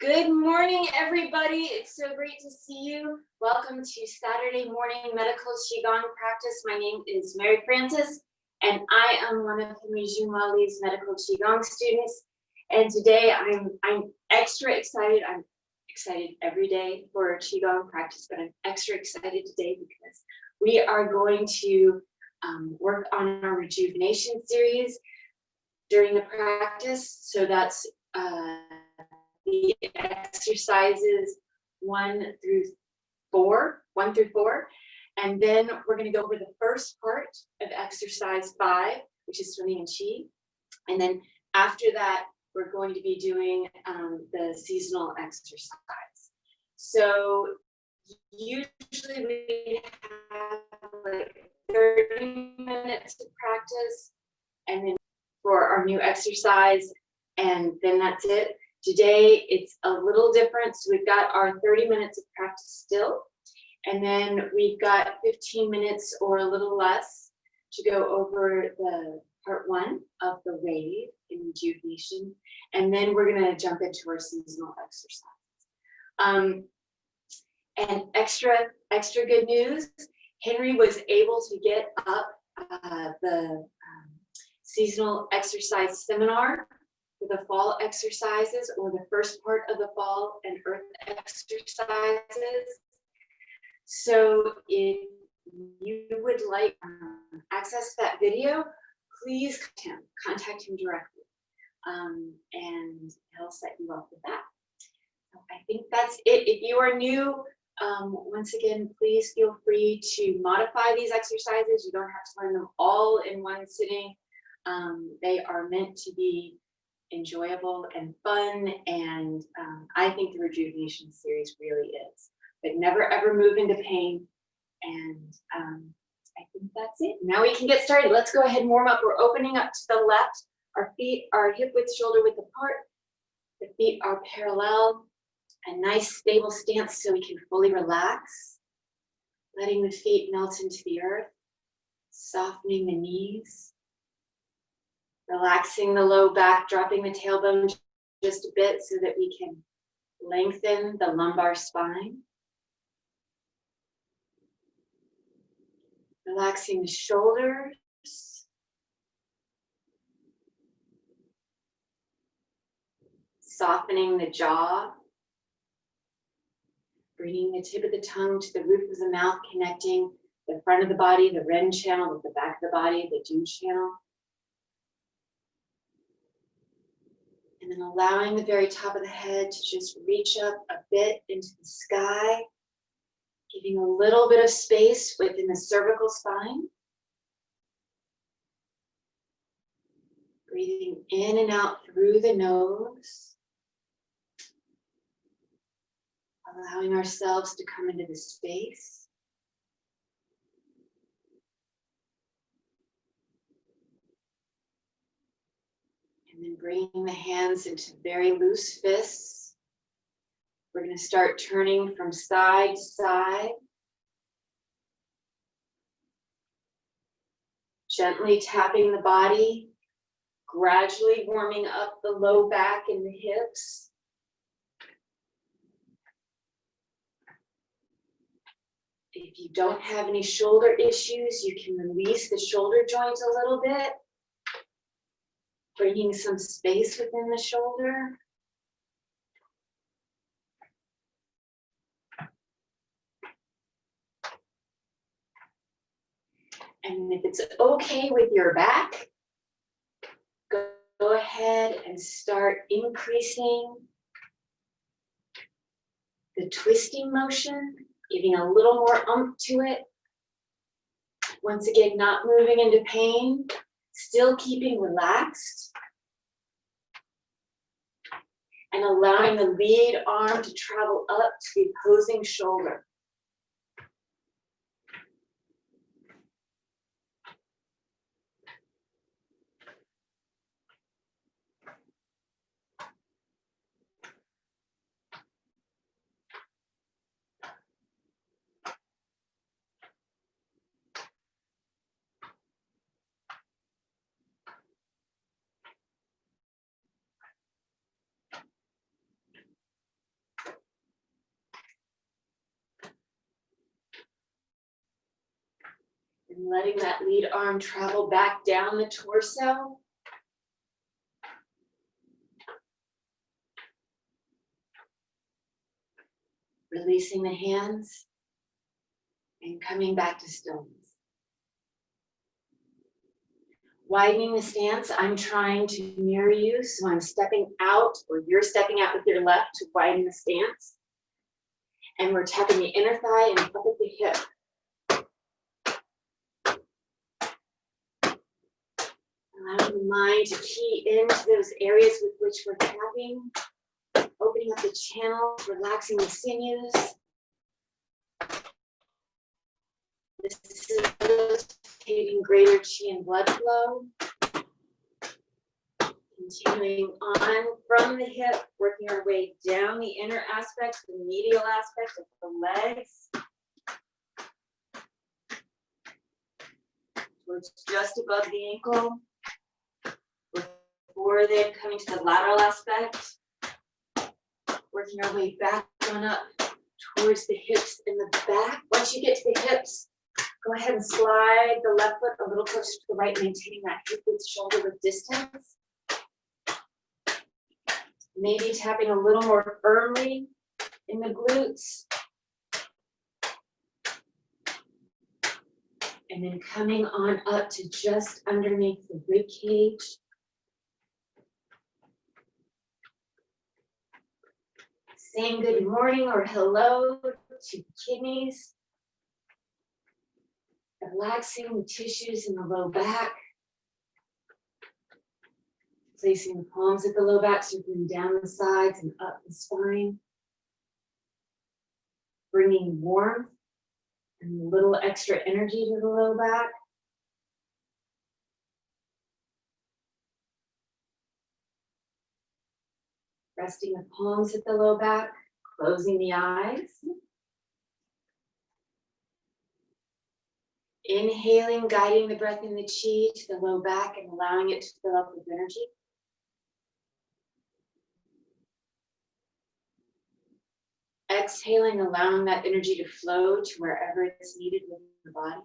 Good morning, everybody. It's so great to see you. Welcome to Saturday morning medical Qigong practice. My name is Mary Frances, and I am one of Henry Junhua Li's medical Qigong students. And today I'm extra excited. I'm excited every day for Qigong practice, but I'm extra excited today because we are going to work on our rejuvenation series during the practice. So that's the exercises 1 through 4, and then we're going to go over the first part of exercise 5, which is swimming in Qi, and then after that we're going to be doing the seasonal exercise. So usually we have like 30 minutes to practice, and then for our new exercise, and then that's it. Today, it's a little different. So we've got our 30 minutes of practice still, and then we've got 15 minutes or a little less to go over the part 1 of the wave in rejuvenation, and then we're going to jump into our seasonal exercise. And extra good news, Henry was able to get up the seasonal exercise seminar, the fall exercises, or the first part of the fall and earth exercises. So if you would like access to that video, please contact him directly, and he'll set you up with that. I think that's it. If you are new, once again, please feel free to modify these exercises. You don't have to learn them all in one sitting. They are meant to be enjoyable and fun, and I think the rejuvenation series really is. But never ever move into pain, and I think that's it. Now we can get started. Let's go ahead and warm up. We're opening up to the left. Our feet are hip width, shoulder width apart. The feet are parallel. A nice stable stance so we can fully relax. Letting the feet melt into the earth. Softening the knees. Relaxing the low back, dropping the tailbone just a bit so that we can lengthen the lumbar spine. Relaxing the shoulders. Softening the jaw. Bringing the tip of the tongue to the roof of the mouth, connecting the front of the body, the Ren channel, with the back of the body, the Du channel. And then allowing the very top of the head to just reach up a bit into the sky, giving a little bit of space within the cervical spine. Breathing in and out through the nose. Allowing ourselves to come into the space. And then bringing the hands into very loose fists. We're going to start turning from side to side. Gently tapping the body, gradually warming up the low back and the hips. If you don't have any shoulder issues, you can release the shoulder joint a little bit. Bringing some space within the shoulder. And if it's okay with your back, go ahead and start increasing the twisting motion, giving a little more oomph to it. Once again, not moving into pain. Still keeping relaxed, and allowing the lead arm to travel up to the opposing shoulder. And letting that lead arm travel back down the torso. Releasing the hands and coming back to stillness. Widening the stance, I'm trying to mirror you, so I'm stepping out, or you're stepping out with your left to widen the stance. And we're tapping the inner thigh and up at the hip. Allowing the mind to key into those areas with which we're tapping. Opening up the channels, relaxing the sinews. This is facilitating greater chi and blood flow. Continuing on from the hip, working our way down the inner aspect, the medial aspect of the legs. Towards just above the ankle. Before then coming to the lateral aspect. Working our way back on up towards the hips and the back. Once you get to the hips, go ahead and slide the left foot a little closer to the right, maintaining that hip width shoulder width distance. Maybe tapping a little more firmly in the glutes. And then coming on up to just underneath the rib cage. Saying good morning or hello to the kidneys. Relaxing the tissues in the low back. Placing the palms at the low back, circling down the sides and up the spine. Bringing warmth and a little extra energy to the low back. Resting the palms at the low back, closing the eyes. Inhaling, guiding the breath in the chi to the low back and allowing it to fill up with energy. Exhaling, allowing that energy to flow to wherever it's needed within the body.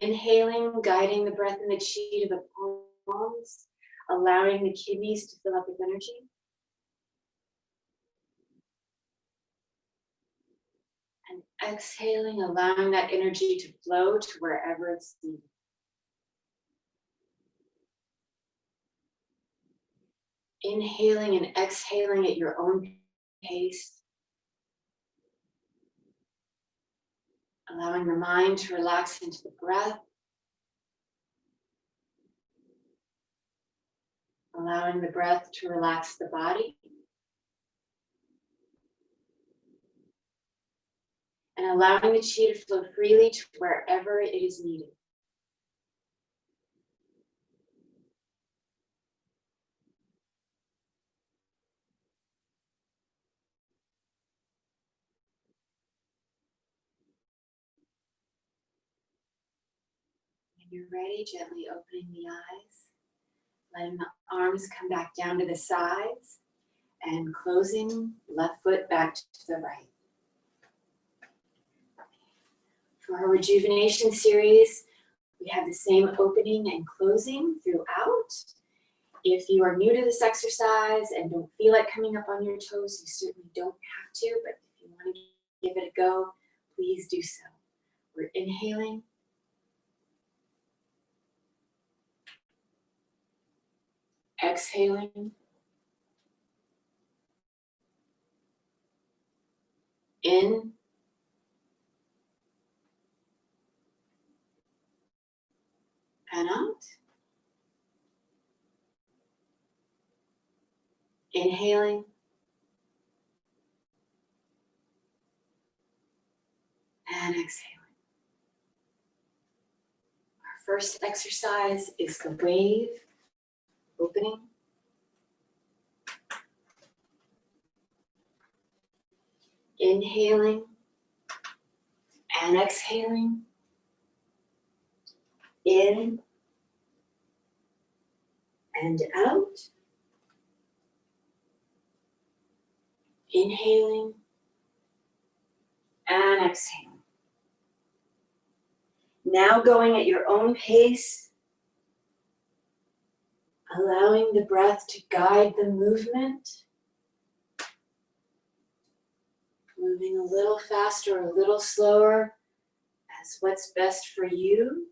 Inhaling, guiding the breath in the chi to the palms, allowing the kidneys to fill up with energy. And exhaling, allowing that energy to flow to wherever it's needed. Inhaling and exhaling at your own pace. Allowing the mind to relax into the breath. Allowing the breath to relax the body. And allowing the chi to flow freely to wherever it is needed. When you're ready, gently opening the eyes, letting the arms come back down to the sides, and closing left foot back to the right. For our rejuvenation series, we have the same opening and closing throughout. If you are new to this exercise and don't feel like coming up on your toes, you certainly don't have to, but if you want to give it a go, please do so. We're inhaling. Exhaling. In. And out. Inhaling. And exhaling. Our first exercise is the wave opening. Inhaling and exhaling. In and out. Inhaling And exhale. Now going at your own pace, allowing the breath to guide the movement. Moving a little faster or a little slower as what's best for you.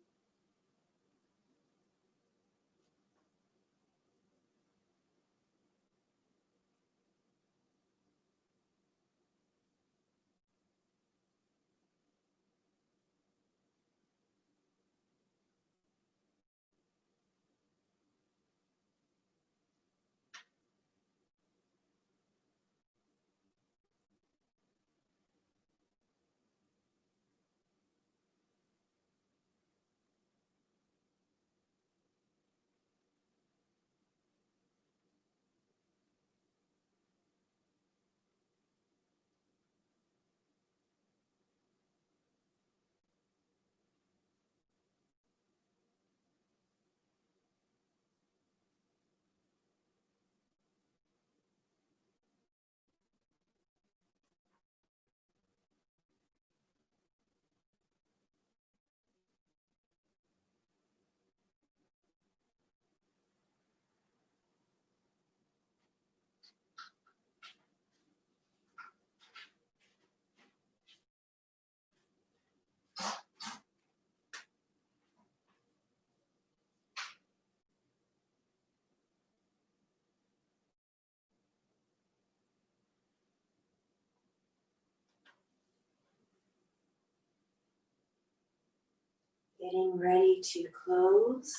Getting ready to close.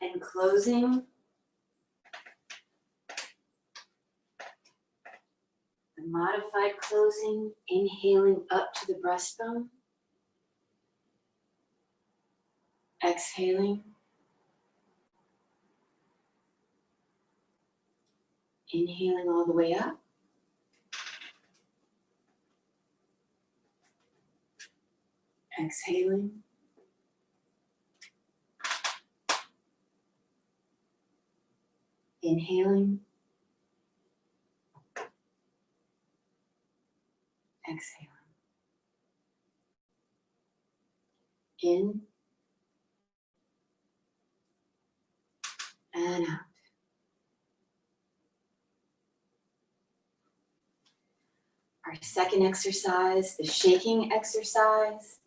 And closing. The modified closing, inhaling up to the breastbone. Exhaling. Inhaling all the way up. Exhaling. Inhaling. Exhaling. In and out. Our second exercise, the shaking exercise.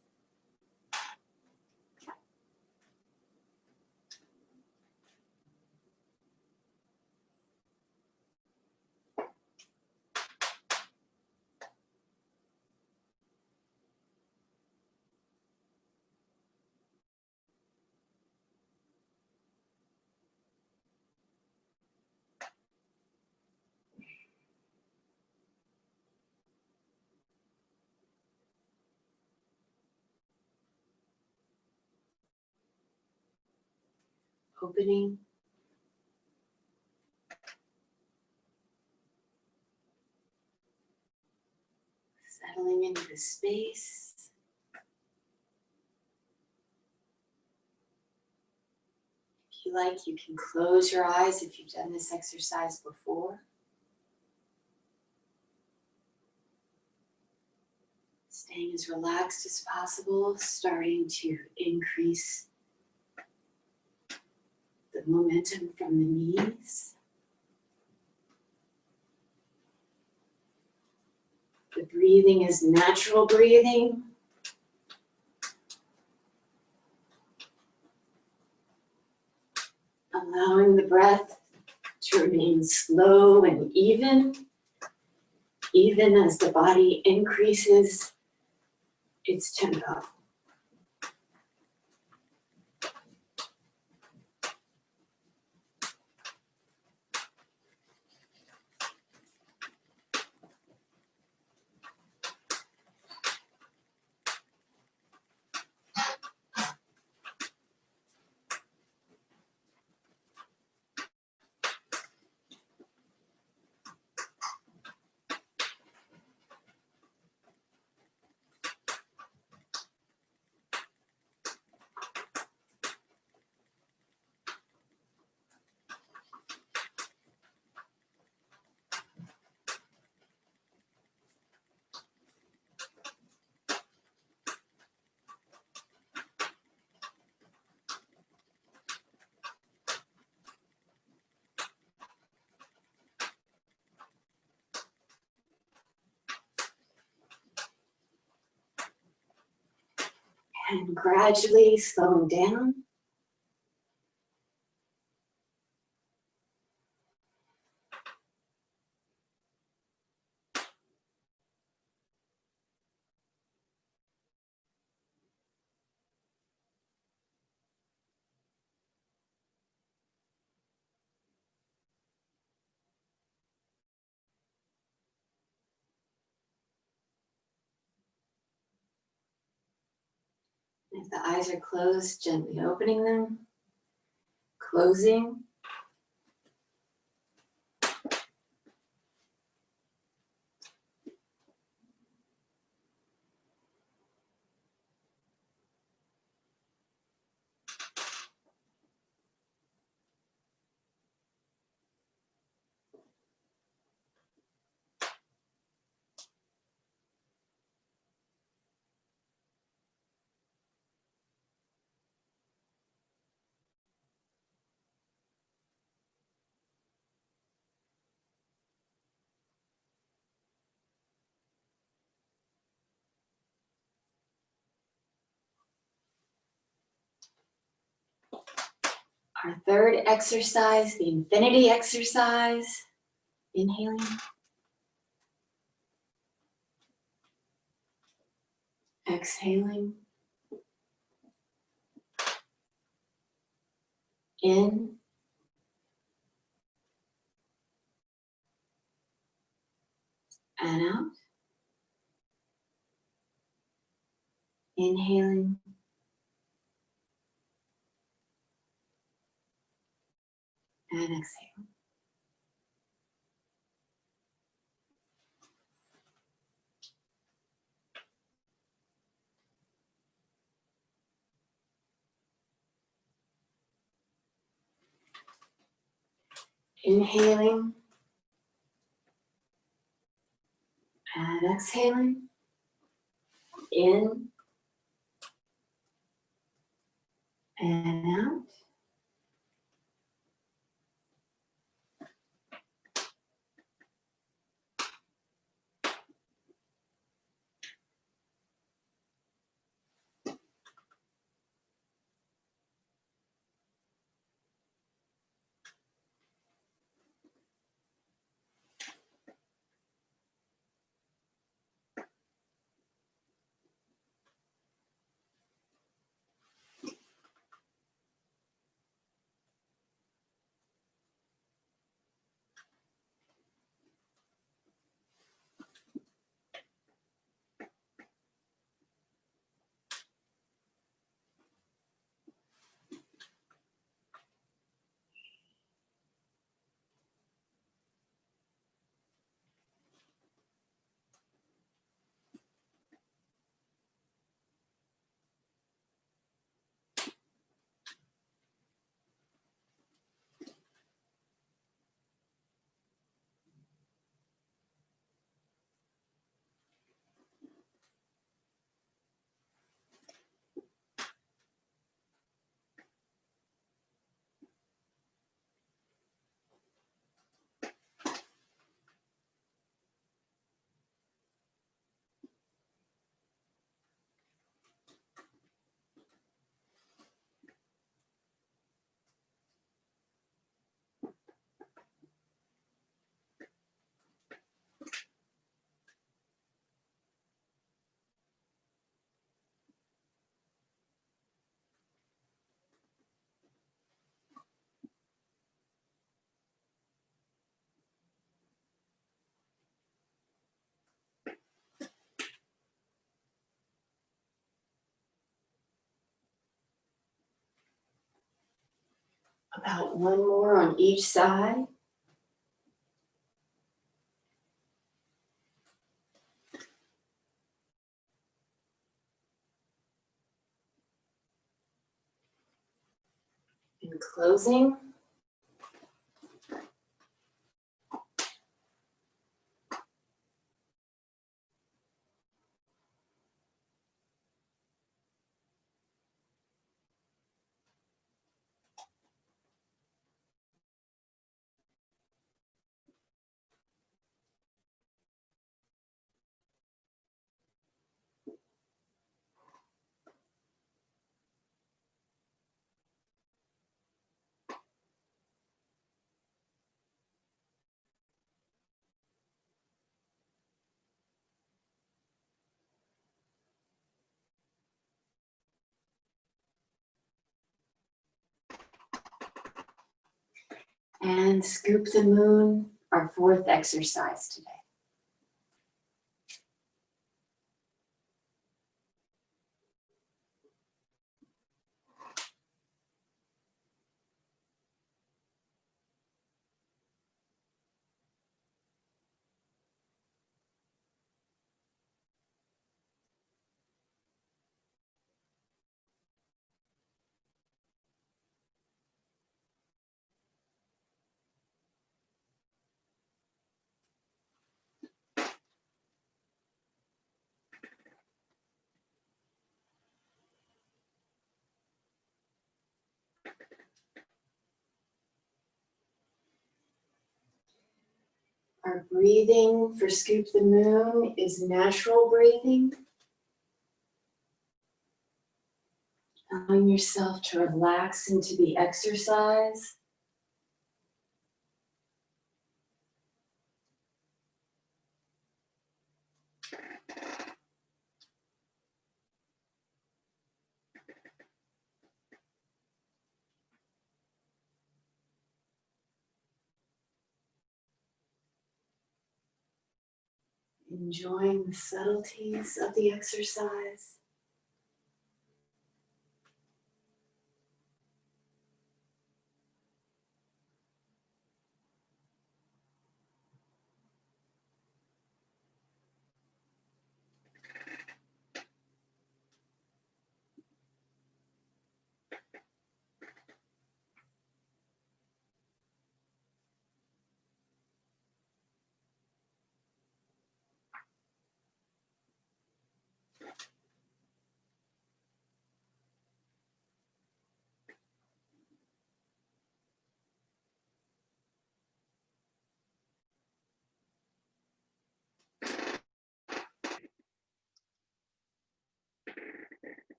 Opening. Settling into the space. If you like, you can close your eyes if you've done this exercise before. Staying as relaxed as possible, starting to increase the momentum from the knees. The breathing is natural breathing. Allowing the breath to remain slow and even as the body increases its tempo. And gradually slowing down. If the eyes are closed, gently opening them, closing. Our third exercise, the infinity exercise. Inhaling. Exhaling. In. And out. Inhaling. And exhaling. Inhaling. And exhaling. In. And out. About one more on each side. And closing. And Scoop the Moon, our fourth exercise today. Our breathing for Scoop the Moon is natural breathing. Allowing yourself to relax into the exercise. Enjoying the subtleties of the exercise.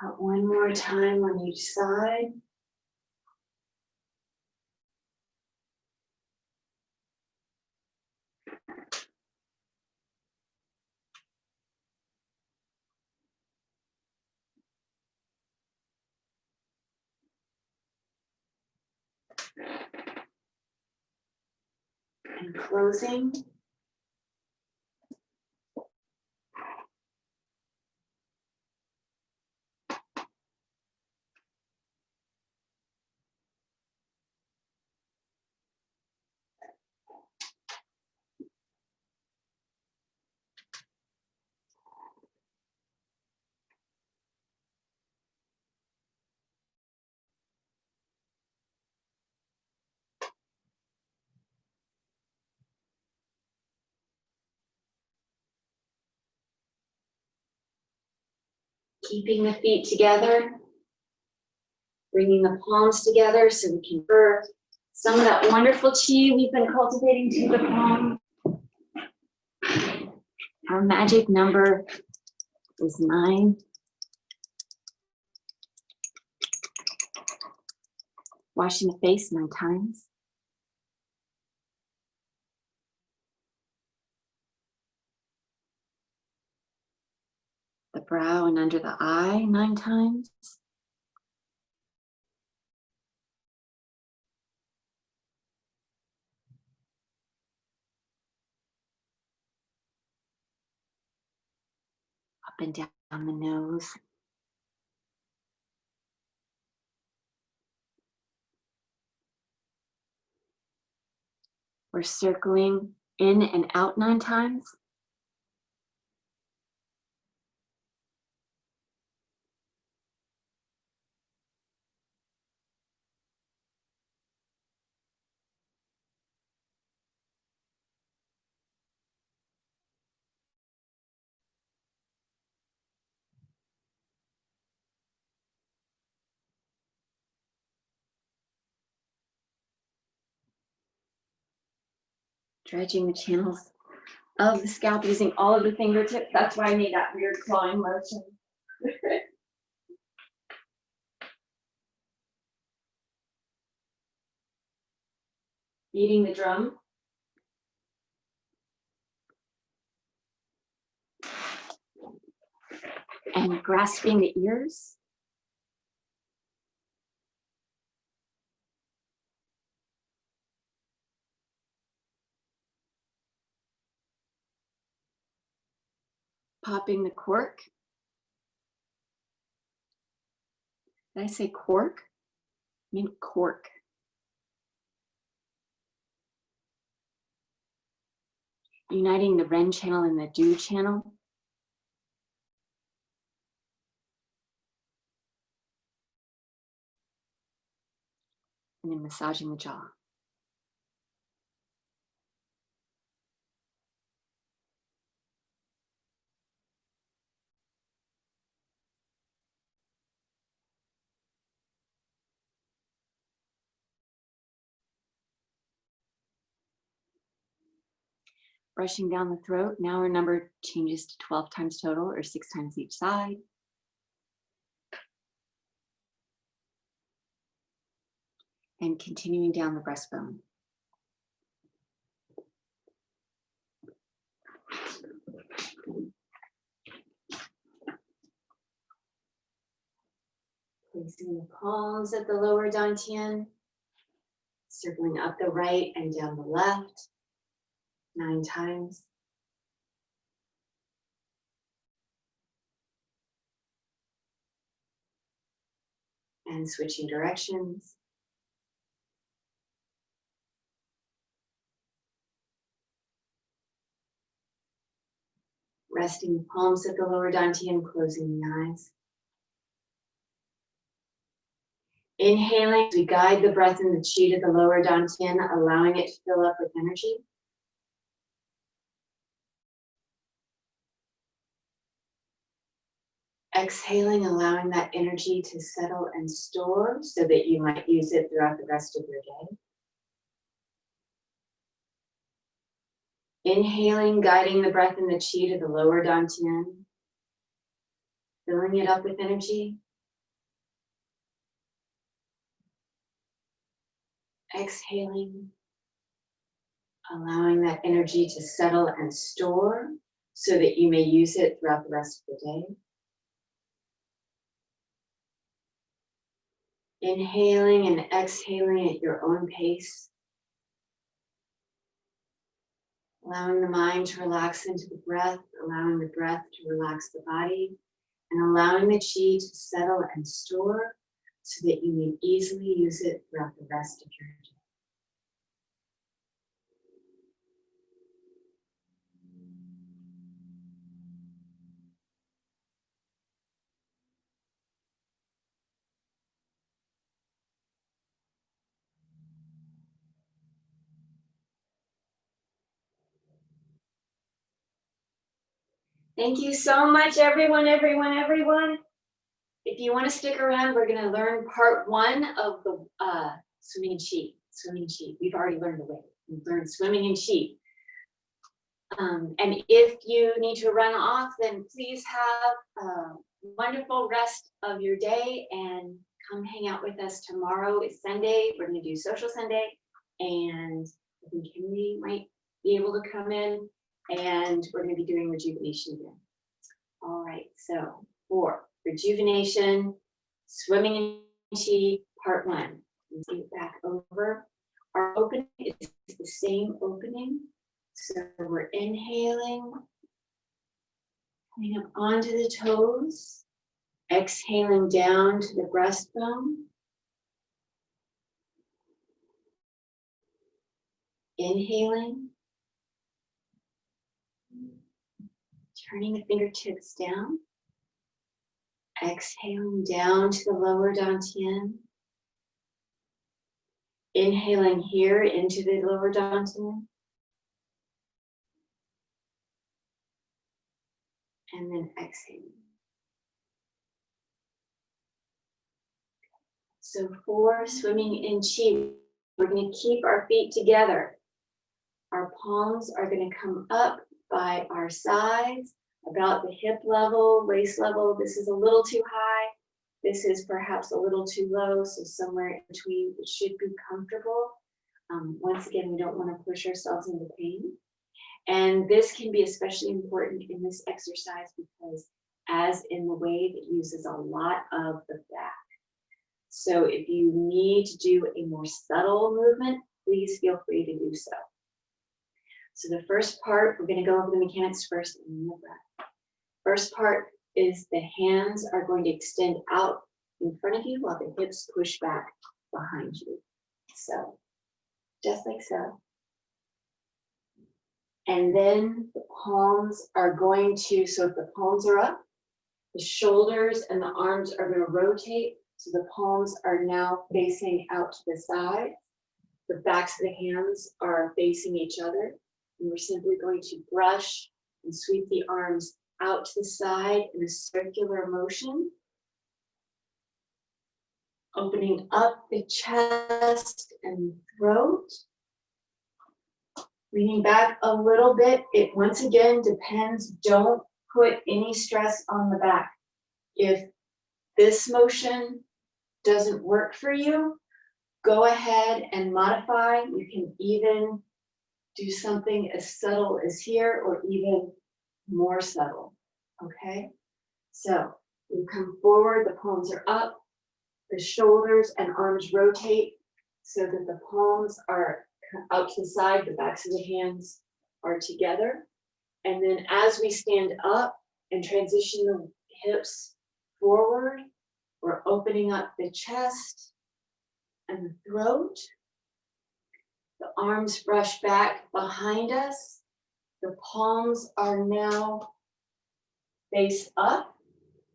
Out one more time on each side. And closing. Keeping the feet together, bringing the palms together so we can birth some of that wonderful chi we've been cultivating to the palm. Our magic number is 9. Washing the face 9 times. The brow and under the eye 9 times. up and down the nose. We're circling in and out 9 times. Dredging the channels of the scalp using all of the fingertips. That's why I made that weird clawing motion. Beating the drum. And grasping the ears. Popping the cork. Did I say cork? I mean cork. Uniting the Ren channel and the Du channel. And then massaging the jaw. Brushing down the throat. Now our number changes to 12 times total, or 6 times each side. And continuing down the breastbone. Placing the palms at the lower dantian, circling up the right and down the left 9 times. And switching directions. Resting the palms at the lower dantian, closing the eyes. Inhaling, we guide the breath and the chi to the lower dantian, allowing it to fill up with energy. Exhaling, allowing that energy to settle and store so that you might use it throughout the rest of your day. Inhaling, guiding the breath and the chi to the lower dantian, filling it up with energy. Exhaling, allowing that energy to settle and store so that you may use it throughout the rest of the day. Inhaling and exhaling at your own pace. Allowing the mind to relax into the breath, allowing the breath to relax the body, and allowing the chi to settle and store so that you may easily use it throughout the rest of your day. Thank you so much, everyone. If you want to stick around, we're going to learn part 1 of the swimming in chi. We've already learned the way. We've learned swimming in chi. And if you need to run off, then please have a wonderful rest of your day and come hang out with us tomorrow. It's Sunday. We're going to do Social Sunday. And I think Henry might be able to come in. And we're going to be doing Rejuvenation again. All right, so for Rejuvenation, Swimming in Chi, part 1. Let's get back over. Our opening is the same opening. So we're inhaling Coming up onto the toes. Exhaling down to the breastbone. Inhaling. Turning the fingertips down. Exhaling down to the lower dantian. Inhaling here into the lower dantian. And then exhaling. So for swimming in Qi, we're going to keep our feet together. Our palms are going to come up by our sides, about the hip level, waist level. This is a little too high. This is perhaps a little too low, so somewhere in between. It should be comfortable. Once again, we don't want to push ourselves into pain. And this can be especially important in this exercise because as in the wave, it uses a lot of the back. So if you need to do a more subtle movement, please feel free to do so. So the first part, we're going to go over the mechanics first and then the breath. First part is the hands are going to extend out in front of you while the hips push back behind you. So, just like so. And then the palms are going to, so if the palms are up, the shoulders and the arms are going to rotate. So the palms are now facing out to the side. The backs of the hands are facing each other. And we're simply going to brush and sweep the arms out to the side in a circular motion. Opening up the chest and throat. Leaning back a little bit. It once again depends. Don't put any stress on the back. If this motion doesn't work for you, go ahead and modify. You can even do something as subtle as here or even more subtle, okay? So you come forward, the palms are up, the shoulders and arms rotate so that the palms are out to the side, the backs of the hands are together. And then as we stand up and transition the hips forward, we're opening up the chest and the throat. The arms brush back behind us. The palms are now face up.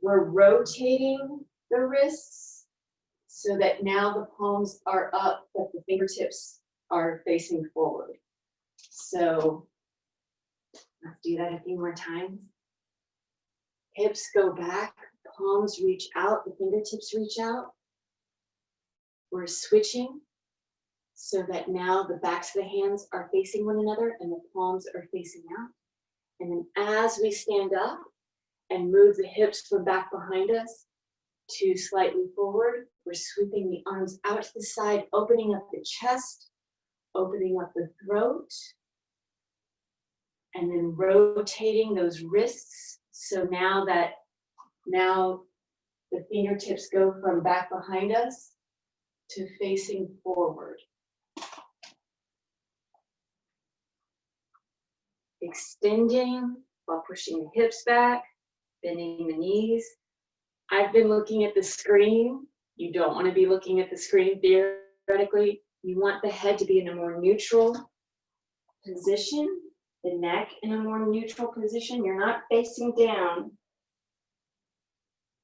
We're rotating the wrists so that now the palms are up, but the fingertips are facing forward. So let's do that a few more times. Hips go back, palms reach out, the fingertips reach out. We're switching so that now the backs of the hands are facing one another and the palms are facing out. And then as we stand up and move the hips from back behind us to slightly forward, we're sweeping the arms out to the side, opening up the chest, opening up the throat, and then rotating those wrists. So now the fingertips go from back behind us to facing forward. Extending while pushing the hips back, bending the knees. I've been looking at the screen. You don't want to be looking at the screen theoretically. You want the head to be in a more neutral position, the neck in a more neutral position. You're not facing down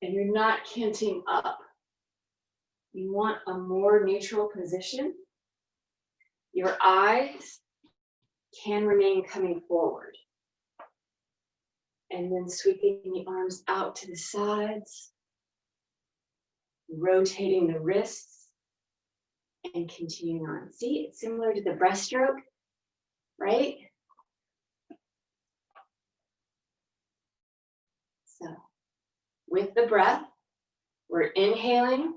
and you're not canting up. You want a more neutral position. Your eyes can remain coming forward. And then sweeping the arms out to the sides, rotating the wrists, and continuing on. See, it's similar to the breaststroke, right? So, with the breath, we're inhaling,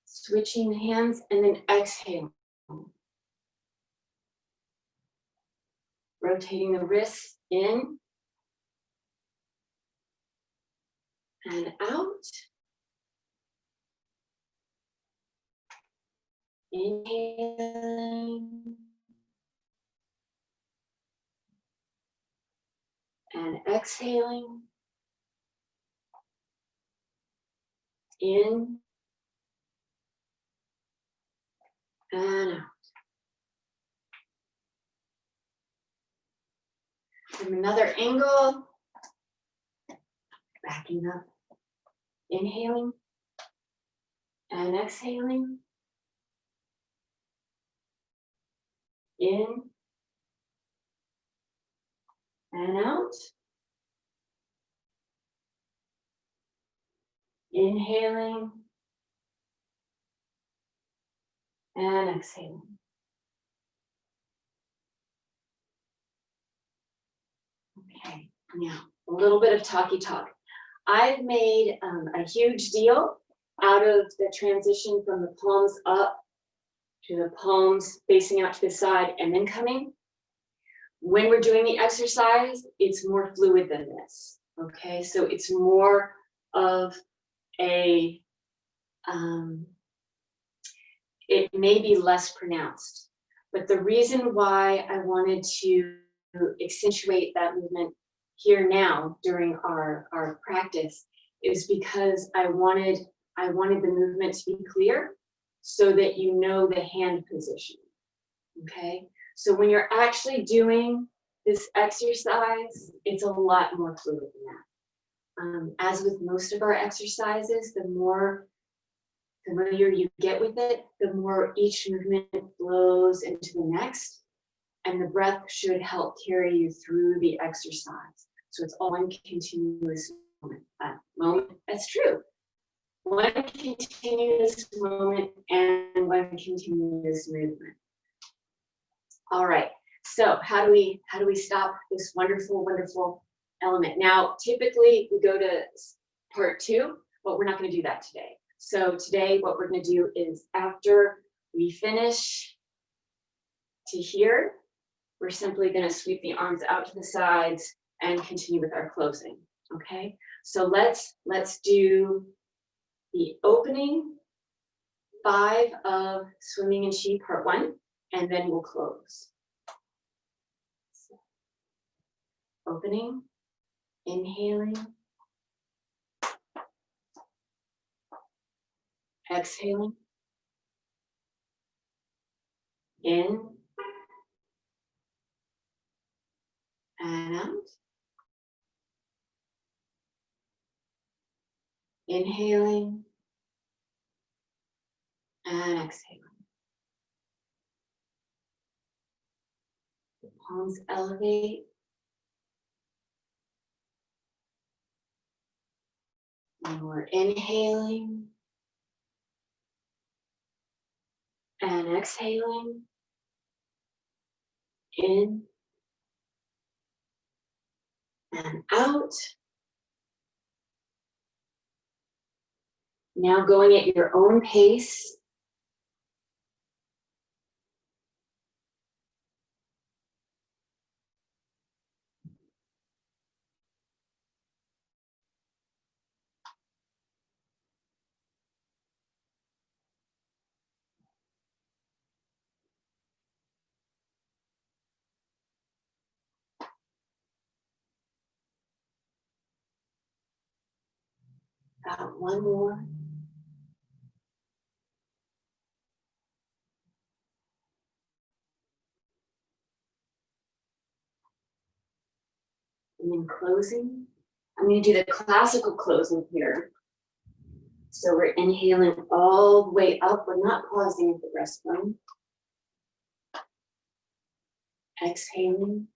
switching the hands, and then exhaling. Rotating the wrists in and out. Inhaling. and exhaling. In and out. From another angle, backing up, inhaling and exhaling. In and out. Inhaling and exhaling. Okay, now a little bit of talky talk. I've made a huge deal out of the transition from the palms up to the palms facing out to the side and then coming. When we're doing the exercise, it's more fluid than this. Okay, so it's more of a, it may be less pronounced. But the reason why I wanted to accentuate that movement here now during our practice is because I wanted the movement to be clear so that you know the hand position. Okay, so when you're actually doing this exercise, it's a lot more fluid than that. As with most of our exercises, the more familiar you get with it, the more each movement flows into the next, and the breath should help carry you through the exercise. So it's all one continuous moment. That's true. One continuous moment and one continuous movement. All right. So how do we stop this wonderful, wonderful element? Now, typically we go to part 2, but we're not going to do that today. So today what we're going to do is after we finish to here, we're simply going to sweep the arms out to the sides and continue with our closing. Okay, so let's do the opening 5 of Swimming in Qi part 1, and then we'll close. So, opening, inhaling, exhaling, in and out. Inhaling and exhaling. The palms elevate. And we're inhaling and exhaling. In and out. Now going at your own pace. About one more. And then closing. I'm going to do the classical closing here. So we're inhaling all the way up. We're not pausing at the breastbone. Exhaling.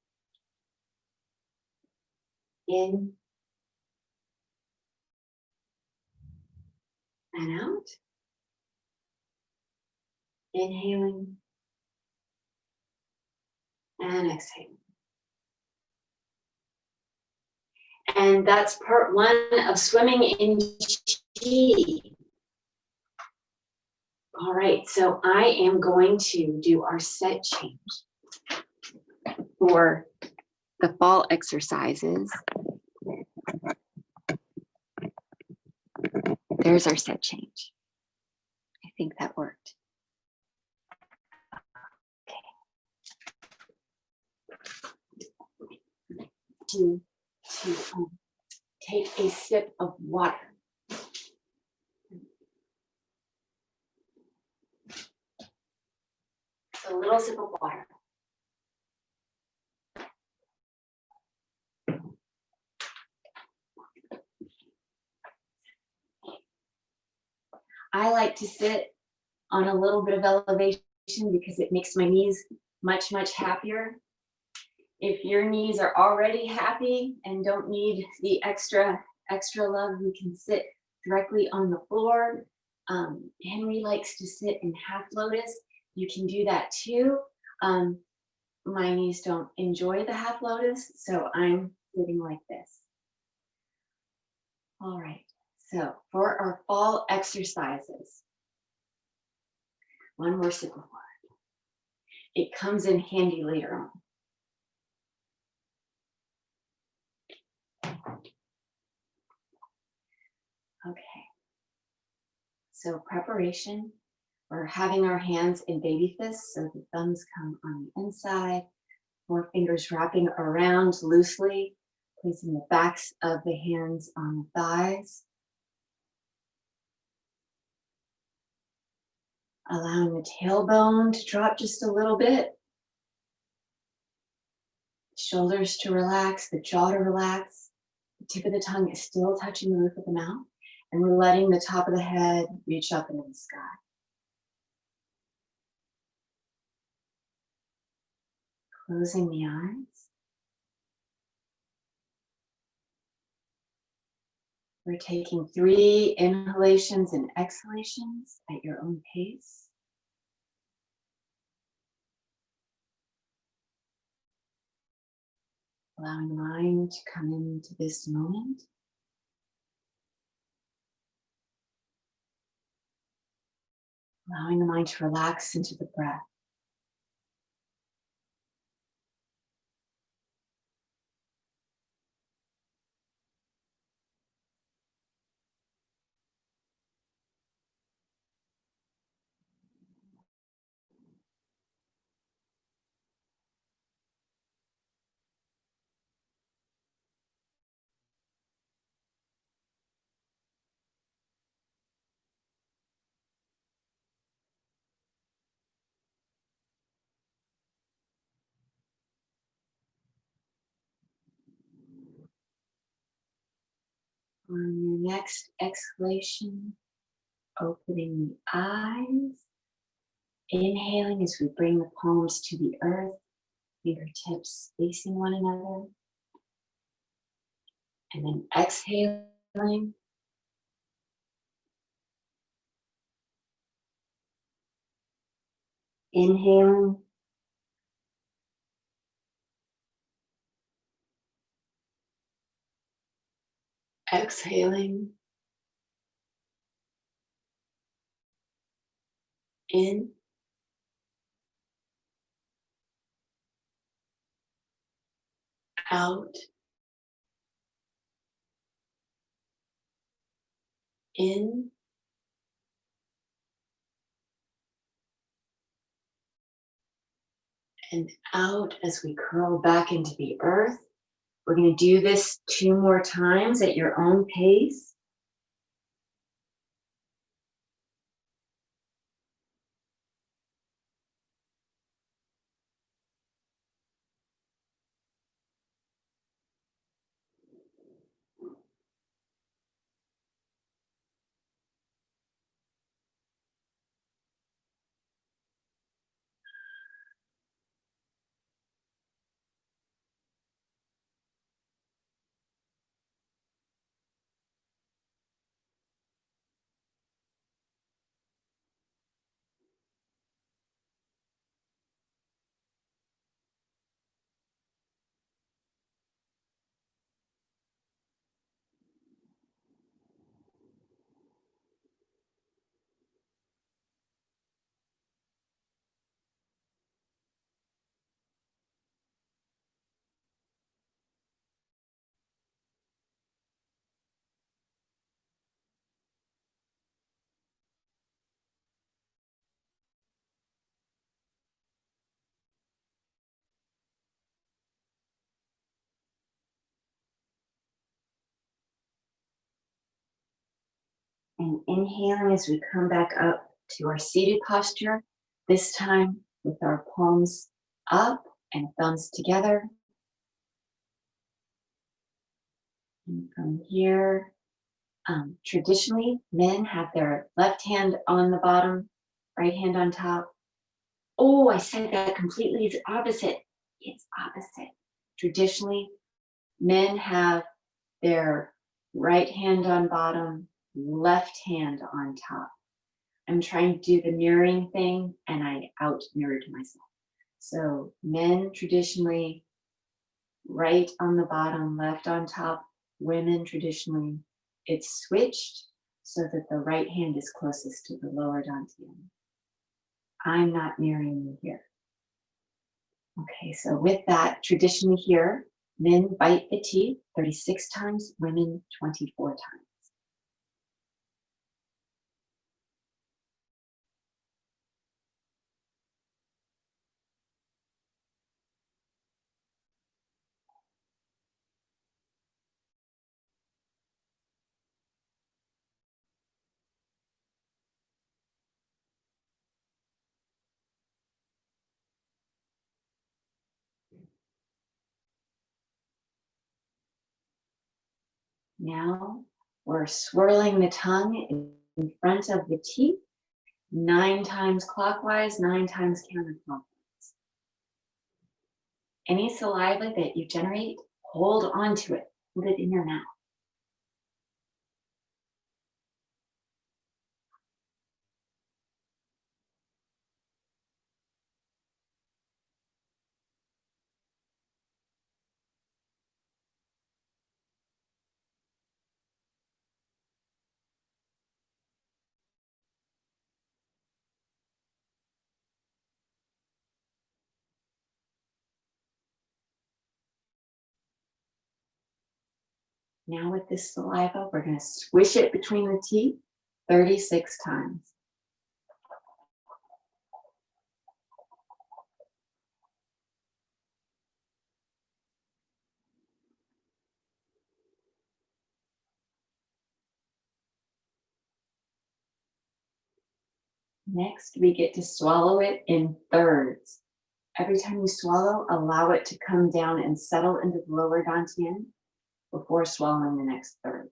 In. And out. Inhaling. And exhaling. And that's part 1 of Swimming in Qi. All right, so I am going to do our set change for the fall exercises. There's our set change. I think that worked. Okay. to take a sip of water. So a little sip of water. I like to sit on a little bit of elevation because it makes my knees much, much happier. If your knees are already happy and don't need the extra love, you can sit directly on the floor. Henry likes to sit in half lotus. You can do that too. My knees don't enjoy the half lotus, so I'm sitting like this. All right, so for our fall exercises, one more sip of water. It comes in handy later on. Okay, so preparation. We're having our hands in baby fists, so the thumbs come on the inside, 4 fingers wrapping around loosely, placing the backs of the hands on the thighs. Allowing the tailbone to drop just a little bit. Shoulders to relax, the jaw to relax. The tip of the tongue is still touching the roof of the mouth, and we're letting the top of the head reach up into the sky. Closing the eyes. We're taking 3 inhalations and exhalations at your own pace. Allowing the mind to come into this moment. Allowing the mind to relax into the breath. On your next exhalation, opening the eyes. Inhaling as we bring the palms to the earth, fingertips facing one another. And then exhaling. Inhaling. Exhaling. In. Out. In. And out as we curl back into the earth. We're going to do this 2 more times at your own pace. And inhaling as we come back up to our seated posture, this time with our palms up and thumbs together. And from here, traditionally, men have their left hand on the bottom, right hand on top. Oh, I said that completely. It's opposite. It's opposite. Traditionally, men have their right hand on bottom, left hand on top. I'm trying to do the mirroring thing and I out mirrored myself. So men traditionally right on the bottom, left on top. Women traditionally, it's switched so that the right hand is closest to the lower dantian. I'm not mirroring you here. Okay, so with that, traditionally here, men bite the teeth 36 times, women 24 times. Now we're swirling the tongue in front of the teeth, 9 times clockwise, 9 times counterclockwise. Any saliva that you generate, hold on to it, put it in your mouth. Now with this saliva, we're going to swish it between the teeth 36 times. Next, we get to swallow it in thirds. Every time you swallow, allow it to come down and settle into the lower dantian before swallowing the next third.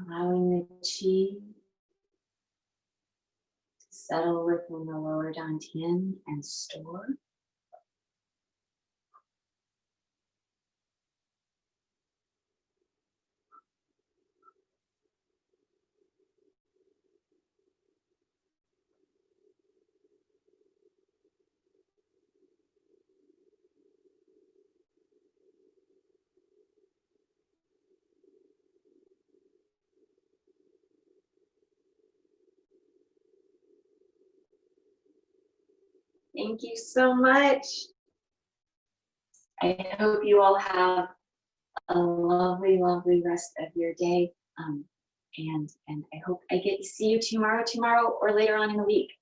Allowing the chi to settle within the lower dantian and store. Thank you so much. I hope you all have a lovely, lovely rest of your day. And I hope I get to see you tomorrow or later on in the week.